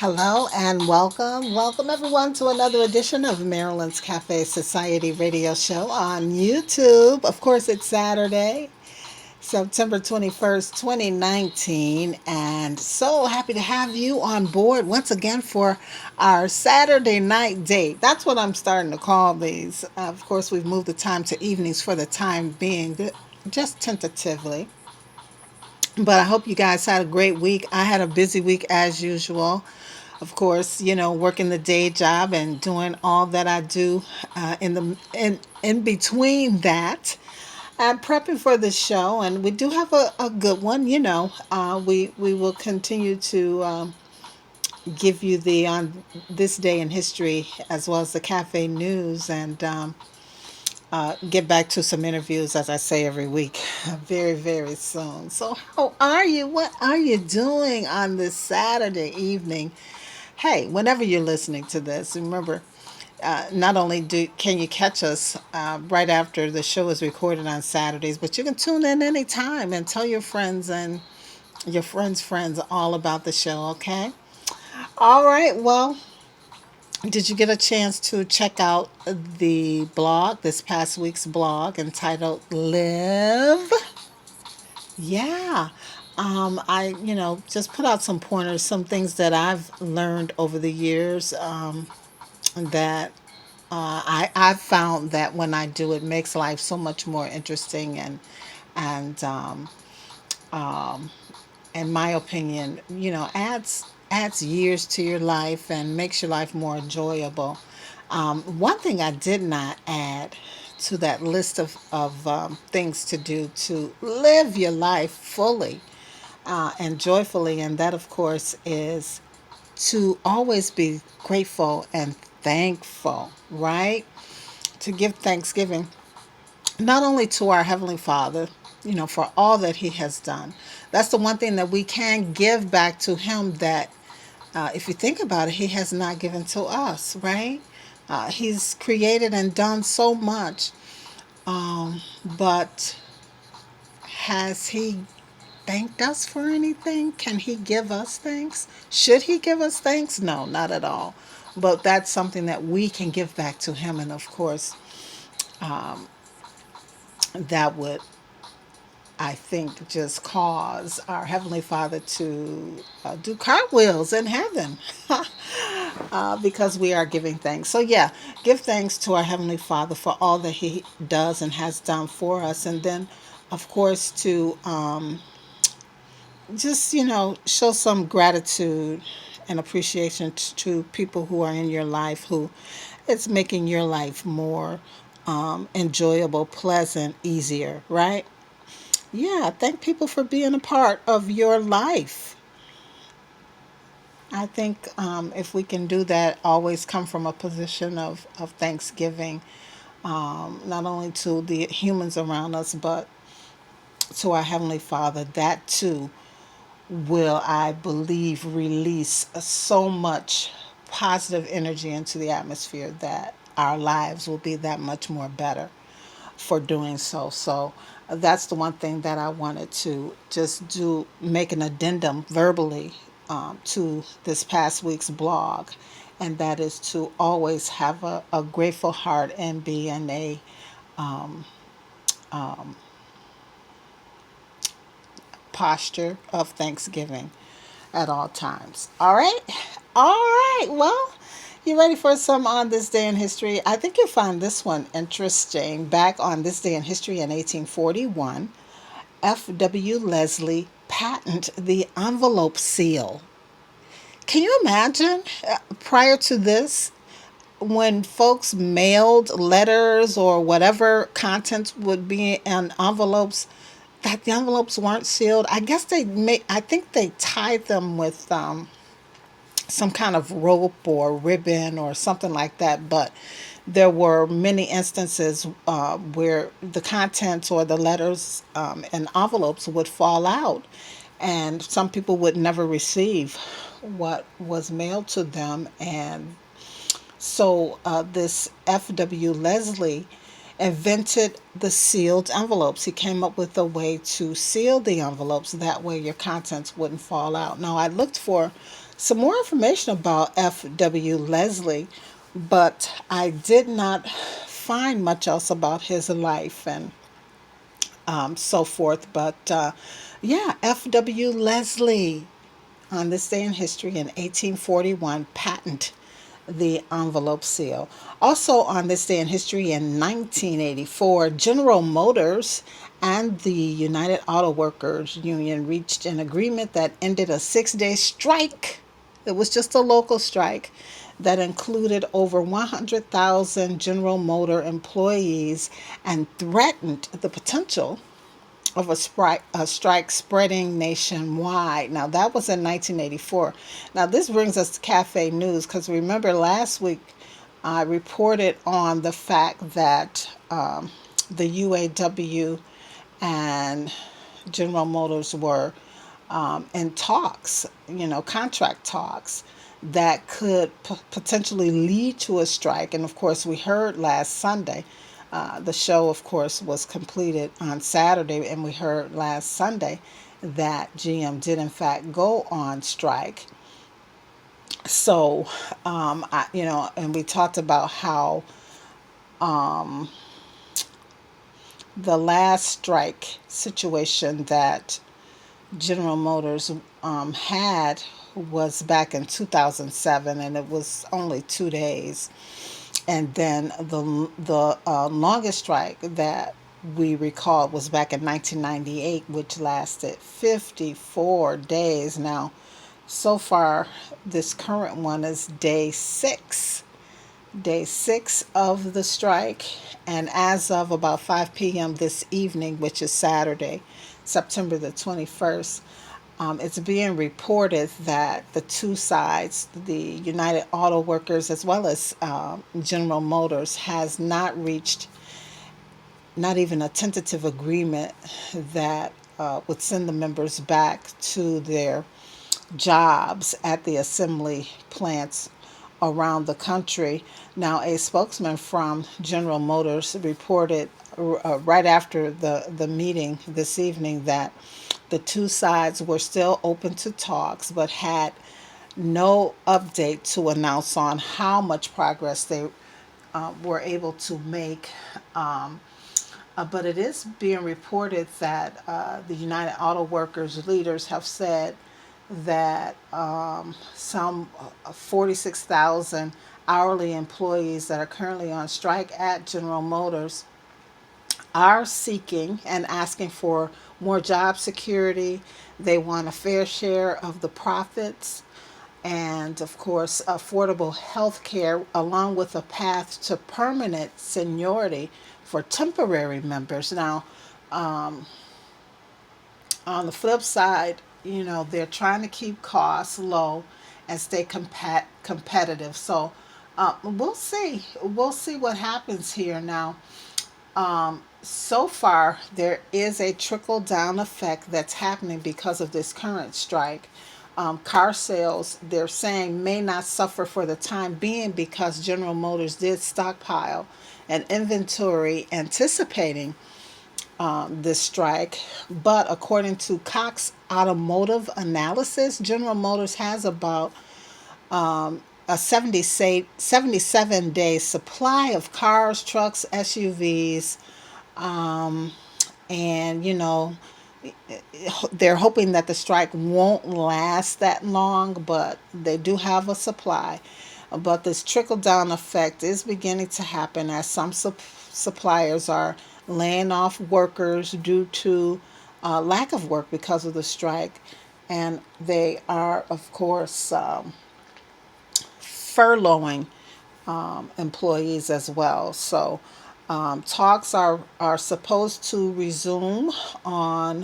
Hello and welcome. Welcome everyone to another edition of Marilyn's Cafe Society radio show on YouTube. Of course, it's Saturday, September 21st, 2019, and so happy to have you on board once again for our Saturday night date. That's what I'm starting to call these. Of course, we've moved the time to evenings for the time being, just tentatively. But I hope you guys had a great week. I had a busy week as usual. Of course, working the day job and doing all that I do in between that. I'm prepping for the show, and we do have a good one. We will continue to give you the on this day in history as well as the cafe news and get back to some interviews, as I say every week, very, very soon. So, how are you? What are you doing on this Saturday evening? Hey, whenever you're listening to this, remember, not only can you catch us right after the show is recorded on Saturdays, but you can tune in anytime and tell your friends and your friends all about the show, okay? All right, well, did you get a chance to check out the blog, this past week's blog entitled Live? Yeah. I just put out some pointers, some things that I've learned over the years that I've found that when I do, it makes life so much more interesting and in my opinion, adds years to your life and makes your life more enjoyable. One thing I did not add to that list of things to do to live your life fully and joyfully, and that, of course, is to always be grateful and thankful, right? To give thanksgiving not only to our Heavenly Father, for all that He has done. That's the one thing that we can give back to Him that, if you think about it, He has not given to us, right? He's created and done so much, but has He thanked us for anything? Can He give us thanks? Should He give us thanks? No, not at all. But that's something that we can give back to Him, and of course, that would, I think, just cause our Heavenly Father to do cartwheels in heaven because we are giving thanks. So, yeah, give thanks to our Heavenly Father for all that He does and has done for us. And then, of course, to just, show some gratitude and appreciation to people who are in your life who it's making your life more enjoyable, pleasant, easier, right? Yeah, thank people for being a part of your life. I think if we can do that, always come from a position of thanksgiving, not only to the humans around us, but to our Heavenly Father. That too will, I believe, release so much positive energy into the atmosphere that our lives will be that much more better for doing so. So that's the one thing that I wanted to just do, make an addendum verbally to this past week's blog, and that is to always have a grateful heart and be in a posture of thanksgiving at all times. All right? All right. Well, you ready for some on this day in history? I think you'll find this one interesting. Back on this day in history in 1841, F.W. Leslie patented the envelope seal. Can you imagine prior to this, when folks mailed letters or whatever contents would be in envelopes, that the envelopes weren't sealed? I guess I think they tied them with some kind of rope or ribbon or something like that. But there were many instances where the contents or the letters and envelopes would fall out, and some people would never receive what was mailed to them. And so this F.W. Leslie invented the sealed envelopes. He came up with a way to seal the envelopes. That way your contents wouldn't fall out. Now, I looked for some more information about F.W. Leslie, but I did not find much else about his life and so forth. But yeah, F.W. Leslie on this day in history in 1841 patent the envelope seal. Also on this day in history in 1984, General Motors and the United Auto Workers Union reached an agreement that ended a 6-day strike. It was just a local strike that included over 100,000 General Motor employees and threatened the potential of a strike spreading nationwide. Now, that was in 1984. Now, this brings us to cafe news because remember last week I reported on the fact that the UAW and General Motors were in talks, contract talks that could potentially lead to a strike. And of course, we heard last Sunday, the show, of course, was completed on Saturday, and we heard last Sunday that GM did, in fact, go on strike. So, and we talked about how the last strike situation that General Motors had was back in 2007, and it was only 2 days. And then the longest strike that we recall was back in 1998, which lasted 54 days. Now, so far, this current one is day six of the strike. And as of about 5 p.m. this evening, which is Saturday, September the 21st, it's being reported that the two sides, the United Auto Workers as well as General Motors, has not reached not even a tentative agreement that would send the members back to their jobs at the assembly plants around the country. Now, a spokesman from General Motors reported right after the meeting this evening that the two sides were still open to talks but had no update to announce on how much progress they were able to make. But it is being reported that the United Auto Workers leaders have said that some 46,000 hourly employees that are currently on strike at General Motors are seeking and asking for more job security. They want a fair share of the profits and, of course, affordable health care, along with a path to permanent seniority for temporary members. Now, on the flip side, they're trying to keep costs low and stay competitive. So we'll see. We'll see what happens here. Now, so far, there is a trickle down effect that's happening because of this current strike. Car sales, they're saying, may not suffer for the time being because General Motors did stockpile an inventory anticipating this strike. But according to Cox Automotive Analysis, General Motors has about a 77-day supply of cars, trucks, SUVs, and they're hoping that the strike won't last that long, but they do have a supply. But this trickle down effect is beginning to happen as some suppliers are laying off workers due to lack of work because of the strike. And they are, of course, furloughing employees as well. So talks are supposed to resume on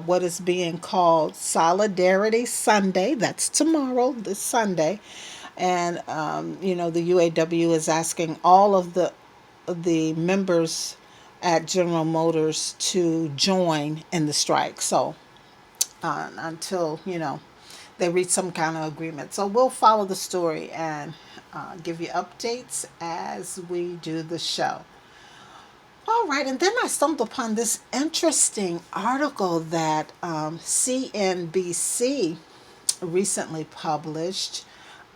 what is being called Solidarity Sunday. That's tomorrow, this Sunday. And, the UAW is asking all of the members at General Motors to join in the strike. So until, they reach some kind of agreement. So we'll follow the story and give you updates as we do the show. All right, and then I stumbled upon this interesting article that CNBC recently published.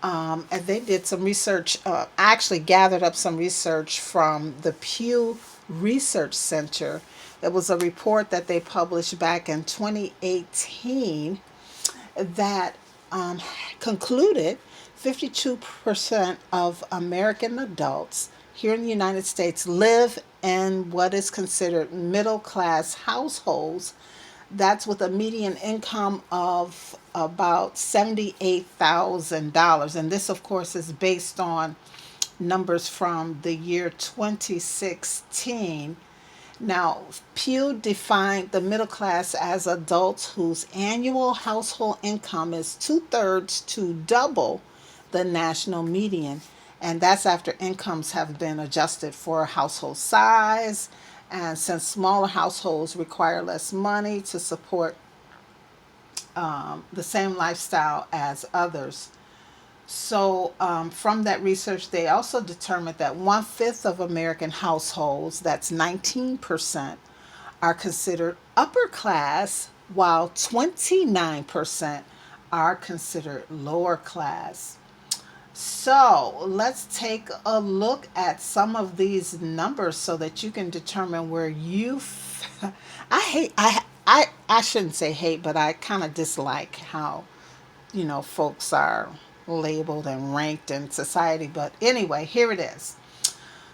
And they did some research, actually gathered up some research from the Pew Research Center. It was a report that they published back in 2018 that um, concluded 52% of American adults here in the United States live in what is considered middle class households. That's with a median income of about $78,000. And this, of course, is based on numbers from the year 2016. Now, Pew defined the middle class as adults whose annual household income is two-thirds to double the national median. And that's after incomes have been adjusted for household size. And since smaller households require less money to support the same lifestyle as others. So, from that research, they also determined that one fifth of American households, that's 19%, are considered upper class, while 29% are considered lower class. So, let's take a look at some of these numbers so that you can determine where I hate, I shouldn't say hate, but I kind of dislike how folks are labeled and ranked in society. But anyway, here it is.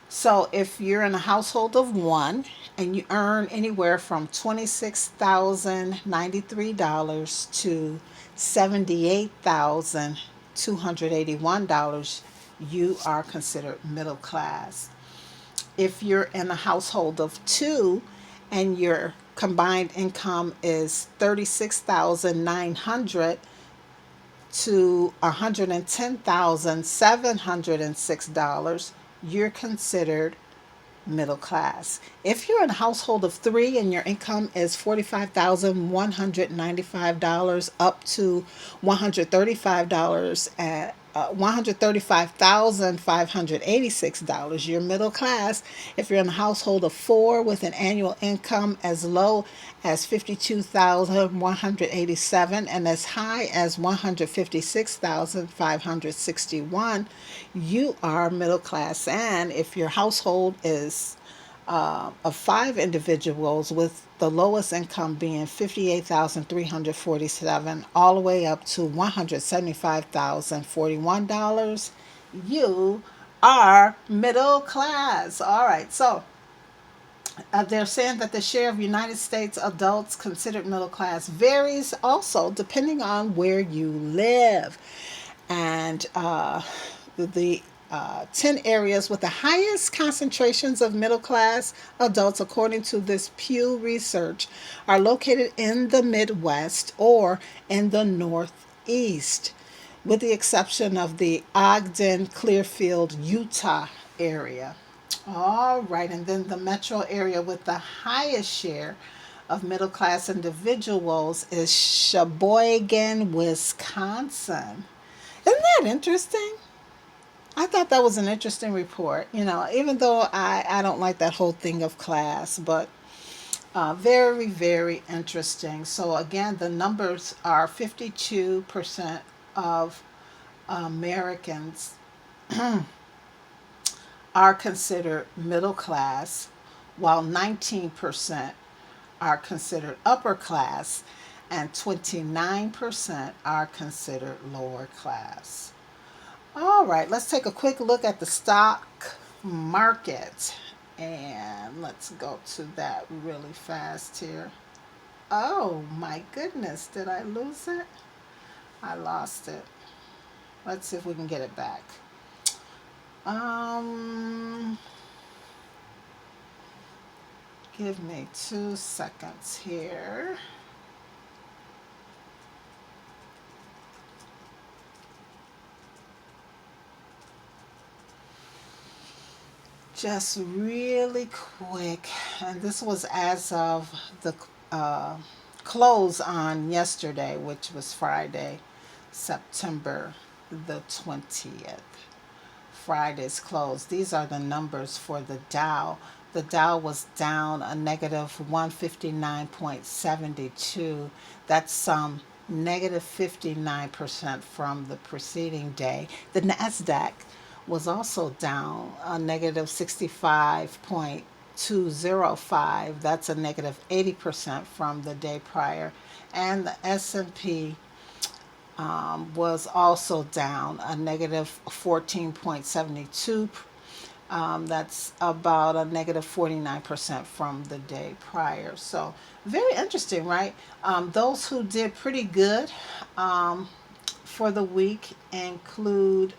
So if you're in a household of one and you earn anywhere from $26,093 to $78,281, you are considered middle class. If you're in a household of two and your combined income is 36,900 to $110,706, you're considered middle class. If you're in a household of three and your income is $45,195 up to $135 at $135,586, you're middle class. If you're in a household of four with an annual income as low as $52,187 and as high as $156,561, you are middle class. And if your household is of five individuals, with the lowest income being $58,347 all the way up to $175,041, you are middle class. All right, so they're saying that the share of United States adults considered middle class varies also depending on where you live. And the 10 areas with the highest concentrations of middle class adults, according to this Pew research, are located in the Midwest or in the Northeast, with the exception of the Ogden, Clearfield, Utah area. All right, and then the metro area with the highest share of middle class individuals is Sheboygan, Wisconsin. Isn't that interesting? I thought that was an interesting report, even though I don't like that whole thing of class, but very, very interesting. So, again, the numbers are 52% of Americans are considered middle class, while 19% are considered upper class, and 29% are considered lower class. All right, let's take a quick look at the stock market. And let's go to that really fast here. Oh my goodness, did I lose it? I lost it. Let's see if we can get it back. Um, Give me 2 seconds here. Just really quick, and this was as of the uh, close on yesterday, which was Friday, September the 20th. Friday's close. These are the numbers for the Dow. The Dow was down a negative 159.72. That's negative 59% from the preceding day. The NASDAQ was also down a negative 65.205. That's a negative 80% from the day prior. And the S&P was also down a negative 14.72. That's about a negative 49% from the day prior. So, very interesting, right? Those who did pretty good for the week include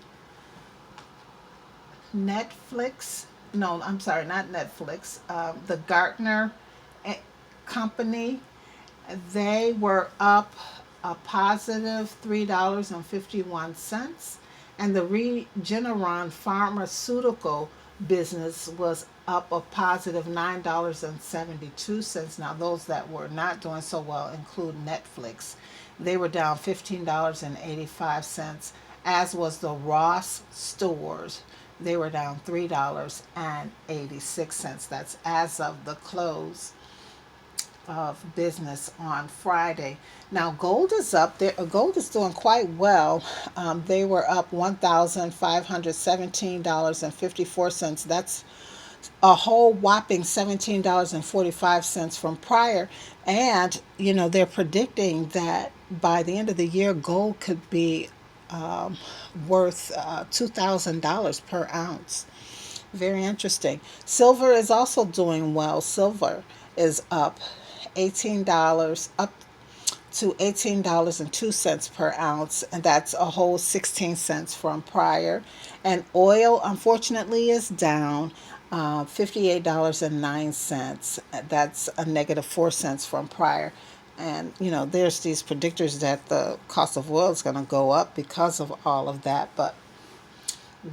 Netflix. No, I'm sorry, not Netflix. The Gartner eh, Company. They were up a positive $3.51, and the Regeneron pharmaceutical business was up a positive $9.72. Now, those that were not doing so well include Netflix. They were down $15.85, as was the Ross stores. They were down $3.86. That's as of the close of business on Friday. Now, gold is up. There, gold is doing quite well. They were up $1,517.54. That's a whole whopping $17.45 from prior. And, they're predicting that by the end of the year, gold could be worth $2,000 per ounce. Very interesting. Silver is also doing well. Silver is up $18, up to $18.02 per ounce, and that's a whole 16 cents from prior. And oil, unfortunately, is down $58.09. That's a negative 4 cents from prior. And there's these predictors that the cost of oil is going to go up because of all of that, but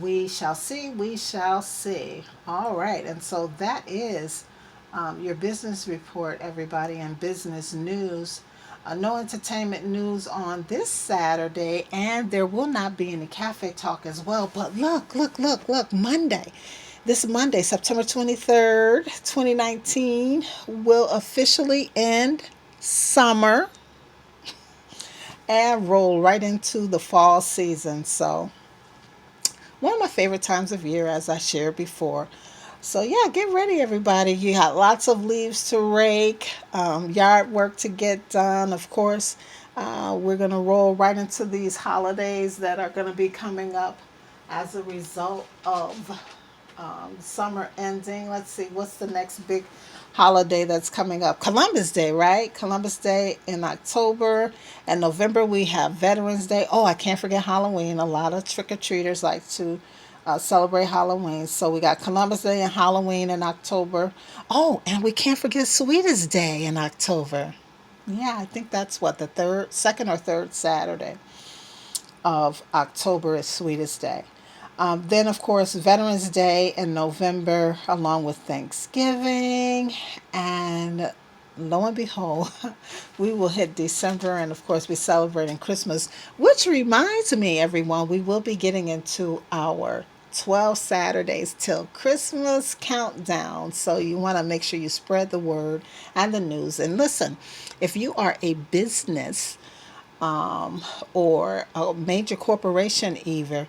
we shall see. We shall see. All right. And so that is your business report, everybody, and business news. No entertainment news on this Saturday, and there will not be any cafe talk as well. But look, Monday. This Monday, September 23rd, 2019, will officially end summer and roll right into the fall season. So, one of my favorite times of year, as I shared before. So, yeah, get ready, everybody. You got lots of leaves to rake, yard work to get done, of course. We're going to roll right into these holidays that are going to be coming up as a result of summer ending. Let's see, what's the next big holiday that's coming up? Columbus Day, right? Columbus Day in October. And November, we have Veterans Day. Oh, I can't forget Halloween. A lot of trick-or-treaters like to celebrate Halloween. So we got Columbus Day and Halloween in October. Oh, and we can't forget Sweetest Day in October. Yeah, I think that's what, the second or third Saturday of October is Sweetest Day. Then, of course, Veterans Day in November, along with Thanksgiving. And lo and behold, we will hit December and, of course, be celebrating Christmas, which reminds me, everyone, we will be getting into our 12 Saturdays till Christmas countdown. So you want to make sure you spread the word and the news. And listen, if you are a business or a major corporation, even,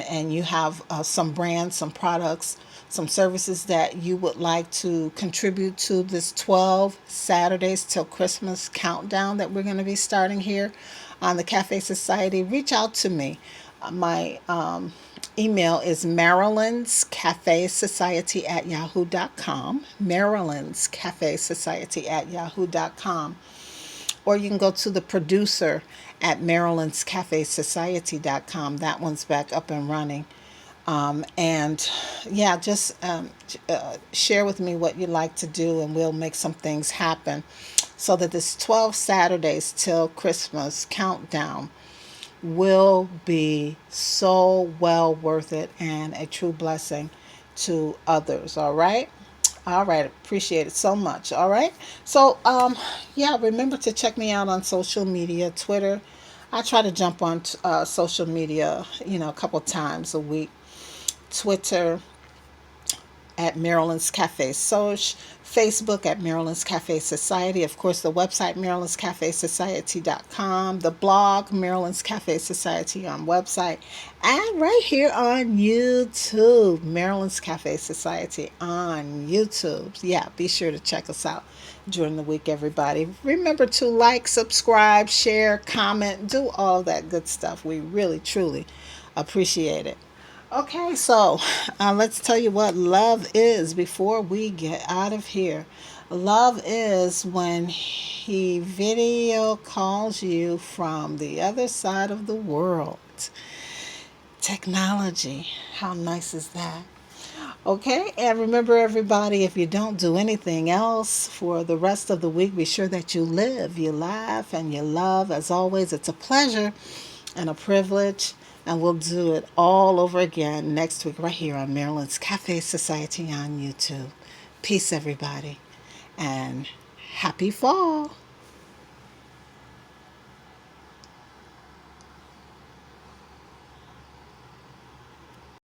and you have some brands, some products, some services that you would like to contribute to this 12 Saturdays till Christmas countdown that we're going to be starting here on the Cafe Society, reach out to me. My email is Marilyn's Cafe Society at yahoo.com. Marilyn's Cafe Society at yahoo.com. Or you can go to the producer at marylandscafesociety.com. That one's back up and running. And yeah, just share with me what you'd like to do, and we'll make some things happen so that this 12 Saturdays till Christmas countdown will be so well worth it and a true blessing to others. All right. All right, appreciate it so much. All right, so yeah, remember to check me out on social media, Twitter. I try to jump on social media, a couple times a week. Twitter, at Marilyn's Cafe Soch, Facebook at Marilyn's Cafe Society, of course, the website Maryland'sCafeSociety.com, the blog Marilyn's Cafe Society on website, and right here on YouTube, Marilyn's Cafe Society on YouTube. Yeah, be sure to check us out during the week, everybody. Remember to like, subscribe, share, comment, do all that good stuff. We really, truly appreciate it. Okay, so let's tell you what love is before we get out of here. Love is when he video calls you from the other side of the world. Technology. How nice is that? Okay, and remember, everybody, if you don't do anything else for the rest of the week, be sure that you live, you laugh, and you love. As always, it's a pleasure and a privilege. And we'll do it all over again next week, right here on Maryland's Cafe Society on YouTube. Peace, everybody, and happy fall.